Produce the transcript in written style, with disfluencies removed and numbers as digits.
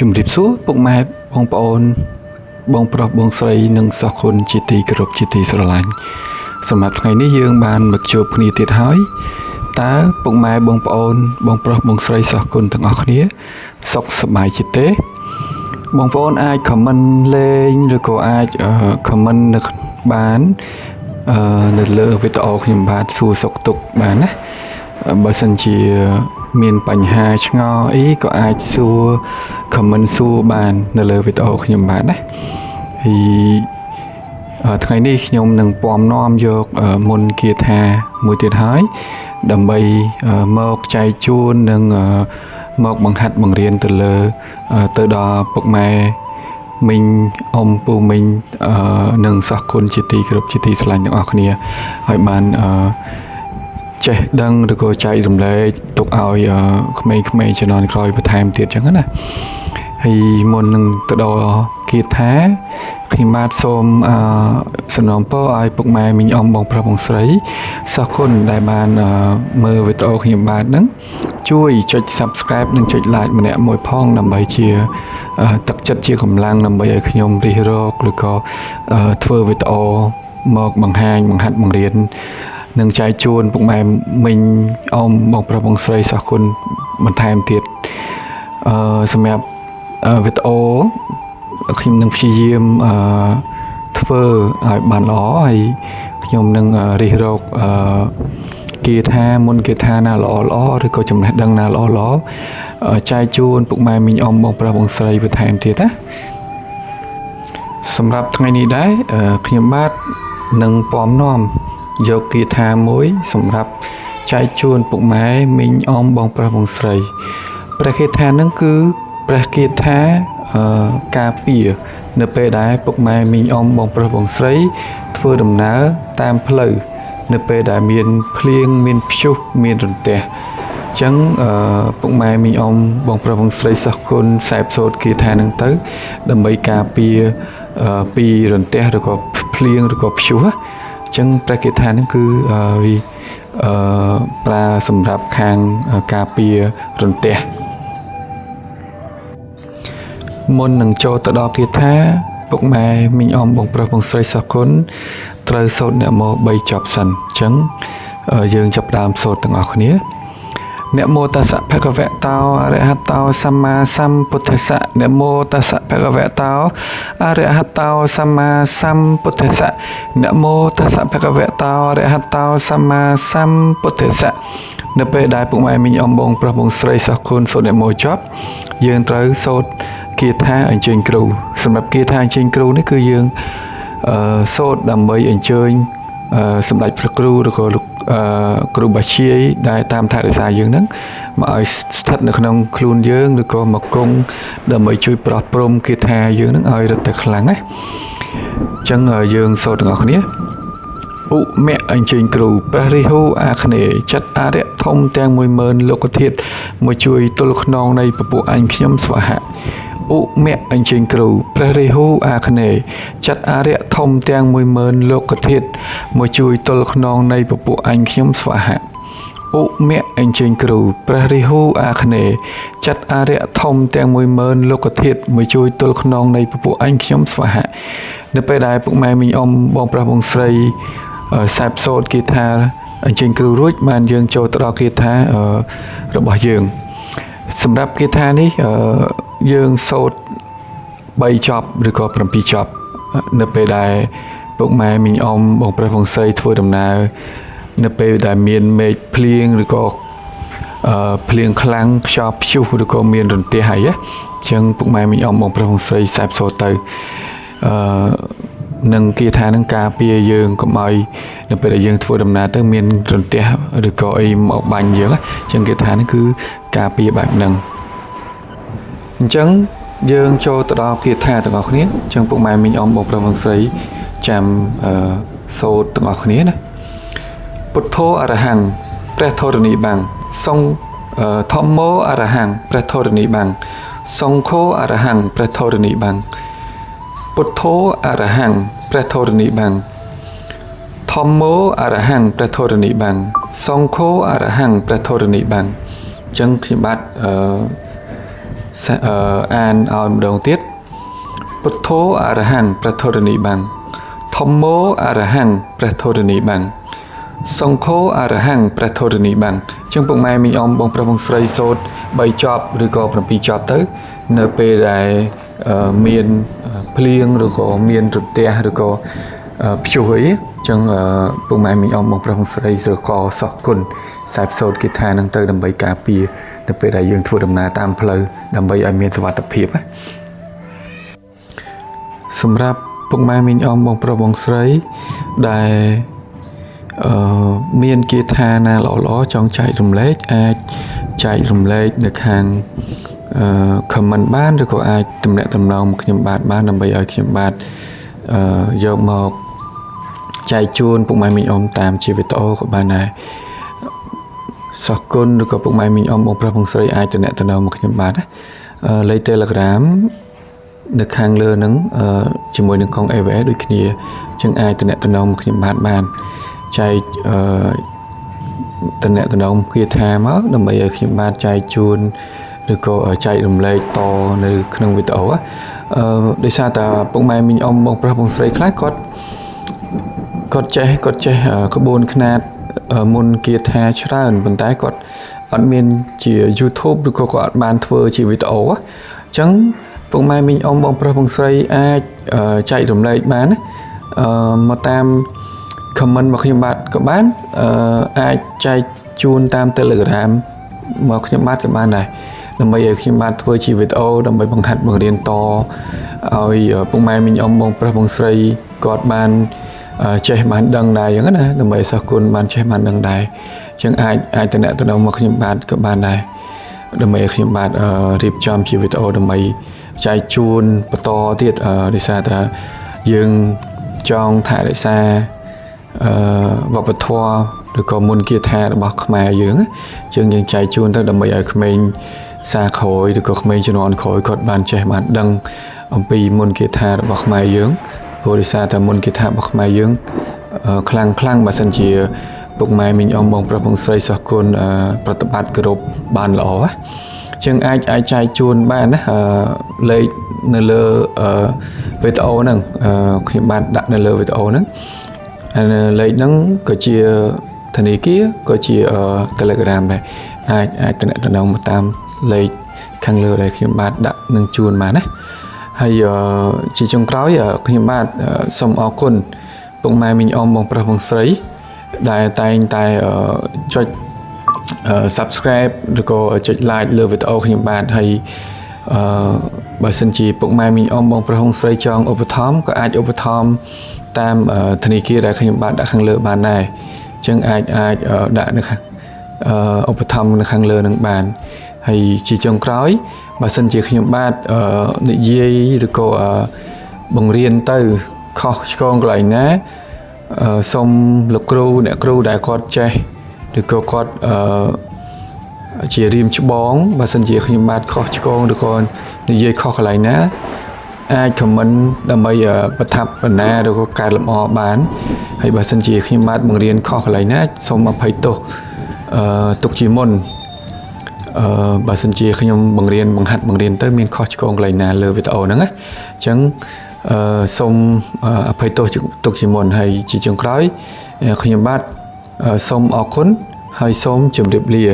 ជំរាបសួរពុកម៉ែបងប្អូនបងប្រុសបងស្រីនិងសិស្សគុណជាទីគោរពជាទីស្រឡាញ់សម្រាប់ថ្ងៃនេះយើងបានមកជួបគ្នាទៀតហើយតើពុកម៉ែបងប្អូនបងប្រុសបងស្រីសិស្សគុណទាំងអស់គ្នាសុខសប្បាយជាទេបងប្អូនអាច comment លេងឬក៏អាច comment នៅបាននៅលើវីដេអូខ្ញុំបាទសួរសុខទុក្ខបានណាបើសិនជាមានបញ្ហាឆ្ងល់អីក៏អាចសួរ comment សួរបាននៅលើវីដេអូខ្ញុំបាទណាហើយថ្ងៃនេះខ្ញុំនឹងពំនាំយកមុនគាថាមួយទៀតហើយដើម្បីមកចែកជូននិងមកបង្ហាត់បង្រៀនទៅលើទៅដល់ពុកម៉ែមីងអ៊ំពូមីងនិងសិស្សគុណជាទីគោរពជាទីស្រឡាញ់ទាំងអស់គ្នាហើយបានចេះដឹងឬក៏ចែករំលែកទុកឲ្យក្មេងៗជំនាន់ក្រោយបន្ថែមទៀតចឹងណាហើយមុននឹងទៅដល់គាថាខ្ញុំបាទសូមសំណូមពរឲ្យពុកម៉ែមីងអ៊ំបងប្រុសបងស្រីសិស្សគុណដែលបានមើលវីដេអូខ្ញុំបាទហ្នឹងជួយចុច Subscribe និងចុច Like ម្នាក់មួយផងដើម្បីជាទឹកចិត្តជាកម្លាំងដើម្បីឲ្យខ្ញុំរិះរកឬក៏ធ្វើវីដេអូមកបង្ហាញបង្ហាត់បង្រៀននឹងចែកជូនពុកម៉ែមីងអ៊ំបងប្រុសបងស្រីសិស្សគុណបន្ថែមទៀតសម្រាប់វីដេអូខ្ញុំនឹងព្យាយាមធ្វើឲ្យបានល្អហើយខ្ញុំនឹងរិះរកគាថាមុនគាថាណាល្អឬក៏ចំណេះដឹងណាល្អចែកជូនពុកម៉ែមីងអ៊ំបងប្រុសបងស្រីបន្ថែមទៀតណាសម្រាប់ថ្ងៃនេះដែរខ្ញុំបាទនឹងពំនាំយកគាថាមួយសម្រាប់ចែកជូនពុកម៉ែមីងអ៊ំបងប្រុសបងស្រីព្រះគាថានឹងគឺព្រះគាថាការពារនៅពេលដែលពុកម៉ែមីងអ៊ំបងប្រុសបងស្រីធ្វើដំណើរតាមផ្លូវនៅពេលដែលមានភ្លៀងមានព្យុះមានរន្ទះអញ្ចឹងពុកម៉ែមីងអ៊ំបងប្រុសបងស្រីសិស្សគុណខ្សែផ្សូតគាថានឹងទៅដើម្បីការពារពីរន្ទះឬក៏ភ្លៀងឬក៏ព្យុះអញ្ចឹងព្រះគាថានឹងគឺប្រើសម្រាប់ខាងការពាររន្ទះមុននឹងចូលទៅដល់គាថាពុកម៉ែមីងអ៊ំបងប្រុសបងស្រីសិស្សគុណត្រូវសូត្រនមោ3ចប់សិនអញ្ចឹងយើងចាប់ផ្ដើមសូត្រទាំងអស់គ្នានមោតស្សៈភគវតោអរហតោសម្មាសម្ពុទ្ធស្សៈនមោតស្សៈភគវតោអរហតោសម្មាសម្ពុទ្ធស្សៈនមោតស្សៈភគវតោអរហតោសម្មាសម្ពុទ្ធស្សៈនៅពេលដែលពុកម៉ែមីងអ៊ំបងប្រុសបងស្រីសិស្សគុណសូត្រនមោចប់យើងត្រូវសូត្រគាថាអញ្ជើញគ្រូសម្រាប់គាថាអញ្ជើញគ្រូនេះគឺយើងសូត្រដើម្បីអញ្ជើញសម្ដេចព្រះគ្រូឬក៏លោកគ្រូបាឈាយដែលតាមថែរក្សាយើងហ្នឹងមកឲ្យស្ថិតនៅក្នុងខ្លួនយើងឬក៏មកគង់ដើម្បីជួយប្រោះព្រំគាថាយើងហ្នឹងឲ្យរឹតតែខ្លាំងណាអញ្ចឹងយើងសូត្រទាំងអស់គ្នាឧមៈអញ្ជើញគ្រូព្រះរាហូអាគ្នេយ៍ចាត់អរិយធំទាំង10000លោកធាតុមកជួយទល់ខ្នងនៃពពួកអញខ្ញុំស្វហៈឧមៈអញ្ជើញគ្រូព្រះរាហូអាគ្នេយ៍ចាត់អរិយធំទាំង10000លោកធាតុមកជួយទល់ខ្នងនៃពពួកអញខ្ញុំស្វហៈឧមៈអញ្ជើញគ្រូព្រះរាហូអាគ្នេយ៍ចាត់អរិយធំទាំង10000លោកធាតុមកជួយទល់ខ្នងនៃពពួកអញខ្ញុំស្វហៈនៅពេលដែលពុកម៉ែមីងអ៊ំបងប្រុសបងស្រីខ្សែផ្សូតគាថាអញ្ជើញគ្រូរួចបានយើងចូលទៅដល់គាថារបស់យើងសម្រាប់គាថានេះយើងសូត្រ3ចប់ឬក៏7ចប់នៅពេលដែលពុកម៉ែមីងអ៊ំបងប្រុសបងស្រីធ្វើដំណើរនៅពេលដែលមានមេឃភ្លៀងឬក៏ភ្លៀងខ្លាំងខ្យល់ព្យុះឬក៏មានរន្ទះហើយអញ្ចឹងពុកម៉ែមីងអ៊ំបងប្រុសបងស្រីខ្សែផ្សូតទៅនឹងគាថានឹងការពារយើងកុំឲ្យនៅពេលដែលយើងធ្វើដំណើរទៅមានរន្ទះឬក៏អីមកបាញ់យើងអញ្ចឹងគាថានឹងគឺការពារបែបហ្នឹងអញ្ចឹងយើងចូលទៅដល់គាថាទាំងអស់គ្នាអញ្ចឹងពុកម៉ែមីងអ៊ំបងប្រុសបងស្រីចាំសូត្រទាំងអស់គ្នាណាពុទ្ធោអរហង្គព្រះធរណីបាំងសង្ឃធម្មោអរហង្គព្រះធរណីបាំងសង្ឃោអរហង្គព្រះធរណីបាំងពុទ្ធោអរហង្គព្រះធរណីបាំងធម្មោអរហង្គព្រះធរណីបាំងសង្ឃោអរហង្គព្រះធរណីបាំងអញ្ចឹងខ្ញុំបាទ អានឲ្យម្ដងទៀតពុទ្ធោអរហង្គព្រះធរណីបាំងធម្មោអរហង្គព្រះធរណីបាំងសង្ឃោអរហង្គព្រះធរណីបាំងចឹងពុកម៉ែមីងអ៊ំបងប្រុសបងស្រីសូត្រ3ចប់ឬក៏7ចប់ទៅនៅពេលដែលមានភ្លៀងឬក៏មានរន្ទះឬក៏ព្យុះអីចឹងពុកម៉ែមីងអ៊ំបងប្រុសបងស្រីឬក៏សោះគុណខ្សែសូត្រគិថានឹងទៅដើម្បីការពារនៅពេលដែលយើងធ្វើដំណើរតាមផ្លូវដើម្បីឲ្យមានសុវត្ថិភាពណាសម្រាប់ពុកម៉ែមីងអ៊ំបងប្រុសបងស្រីដែលមានគាថាណាល្អៗចង់ចែករំលែកអាចចែករំលែកនៅខាងcomment បានឬក៏អាចទំនាក់ទំនងខ្ញុំបាទបានដើម្បីឲ្យខ្ញុំបាទយកមកចែកជូនពុកម៉ែមីងអ៊ំតាមជាវីដេអូក៏បានដែរសោះគុណឬក៏ពុកម៉ែមីងអ៊ំបងប្រុសបងស្រីអាចទំនាក់ទំនងមកខ្ញុំបាទណាលេខ Telegram នៅខាងលើហ្នឹងជាមួយនឹងកង AWS ដូចគ្នាចឹងអាចទំនាក់ទំនងមកខ្ញុំបាទបានចែកតំណែងគាថាមកដើម្បីឲ្យខ្ញុំបាទចែកជូនឬក៏ចែករំលែកតនៅក្នុងវីដេអូដោយសារតែពុកម៉ែមីងអ៊ំបងប្រុសបងស្រីខ្លះគាត់ចេះក្បួនខ្នាតមុនគាថាច្រើនប៉ុន្តែគាត់អត់មានជា YouTube ឬក៏គាត់អត់បានធ្វើជាវីដេអូអញ្ចឹងពុកម៉ែមីងអ៊ំបងប្រុសបងស្រីអាចចែករំលែកបានមកតាម comment មកខ្ញុំបាទក៏បានអាចចែកជូនតាម Telegram មកខ្ញុំបាទក៏បានដែរដើម្បីឲ្យខ្ញុំបាទធ្វើជាវីដេអូដើម្បីបង្ហាត់បង្រៀនតឲ្យពុកម៉ែមីងអ៊ំបងប្រុសបងស្រីគាត់បានចេះបានដឹងដែរអញ្ចឹងណាដើម្បីសិស្សគុណបានចេះបានដឹងដែរអញ្ចឹងអាចតំណែងមកខ្ញុំបាទក៏បានដែរដើម្បីឲ្យខ្ញុំបាទរៀបចំជាវីដេអូដើម្បីចែកជូនបន្តទៀតដោយសារតែយើងចង់ថែរក្សាវប្បធម៌ឬក៏មុនគាថារបស់ខ្មែរយើងយើងចែកជូនទៅដើម្បីឲ្យក្មេងសាក្រោយឬក៏ក្មេងជំនាន់ក្រោយគាត់បានចេះបានដឹងអំពីមុនគាថារបស់ខ្មែរយើងព្រោះដោយសារតែមុនគាថារបស់ខ្មែរយើងខ្លាំងបើសិនជាពុកម៉ែមីងអ៊ំបងប្រុសបងស្រីសិស្សគុណប្រតិបត្តិគ្រប់បានល្អចឹងអាចចែកជូនបានណាលេខនៅលើវីដេអូហ្នឹងខ្ញុំបានដាក់នៅលើវីដេអូហ្នឹងហើយលេខហ្នឹងក៏ជាធនាគារក៏ជា Telegram ដែរអាចតំណែងមកតាមលេខខាងលើដែលខ្ញុំបាទដាក់នឹងជូនមកណាហើយជាចុងក្រោយខ្ញុំបាទសូមអរគុណពុកម៉ែមីងអ៊ំបងប្រុសបងស្រីដែលតែងតែចុច subscribe ឬក៏ចុច like លើវីដេអូខ្ញុំបាទហើយបើសិនជាពុកម៉ែមីងអ៊ំបងប្រុសបងស្រីចង់ឧបត្ថម្ភក៏អាចឧបត្ថម្ភតាមធនាគារដែលខ្ញុំបាទដាក់ខាងលើបានដែរអញ្ចឹងអាចដាក់នៅខាងឧបត្ថម្ភនៅខាងលើនឹងបានហើយជាចុងក្រោយបើសិនជាខ្ញុំបាទនិយាយឬក៏បង្រៀនទៅខុសឆ្គងកន្លែងណាសូមលោកគ្រូអ្នកគ្រូដែលគាត់ចេះឬក៏គាត់ជារៀមច្បងបើសិនជាខ្ញុំបាទខុសឆ្គងឬក៏និយាយខុសកន្លែងណាអាច comment ដើម្បីបន្ថាប់បណ្ណាឬក៏កែលម្អបានហើយបើសិនជាខ្ញុំបាទបង្រៀនខុសកន្លែងណាសូមអភ័យទោសទុកជាមុនបើសិនជាខ្ញុំបង្ហាត់បង្រៀនទៅមានខុសឆ្គងកន្លែងណាលើវីដេអូហ្នឹងណាអញ្ចឹងសូមអភ័យទោសទុកជាមុនហើយជាចុងក្រោយខ្ញុំបាទសូមអរគុណហើយសូមជម្រាបលា